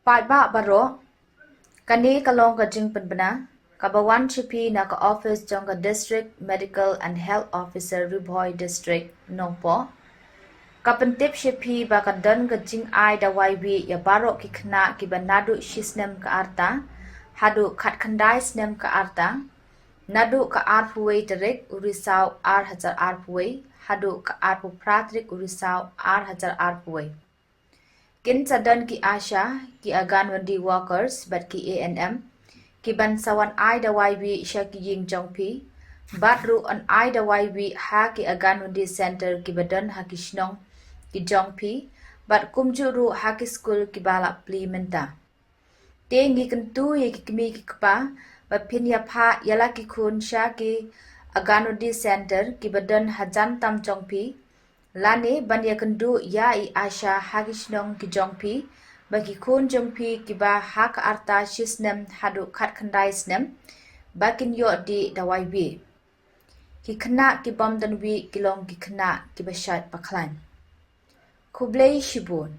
Pai ba baro, kani kalong ka Jingpynbna, kabawan chipi Naka office jong ka district medical and health officer Bhoi district nongpo. Kapentip chipi ba ka don ka jing ai da waibi ya baro ki khna ki ba nadu shisnem ka arta, hadu khat khandai snem ka arta, nadu ka arpuwe terik urisau hajar arpuwe, hadu ka arpu pratrik urisau hajar arpuwe. Kin sadan ki Asha, ki aganwandi workers, but ki ANM, ki bansawan ai da YB siya ki ying jongpi, batru an ai da YB ha ki aganwandi center ki badan ha ki shnong ki jongpi, but kumjuru ha ki school ki balak pli menta. Te ngi kentu ye ki kmi ki kpa, but pinya pa yala ki kun siya ki aganwandi center ki badan ha jantam jongpi, Lani banya kendu ya I Asha hagishnong ki jongpi bagi kun jongpi ki ba hak arta shisnem hadu khat khandai snem bakin yo di dawai bi ki khna ki bom dan wi ki long ki khna ki ba shat paklan kublei shibun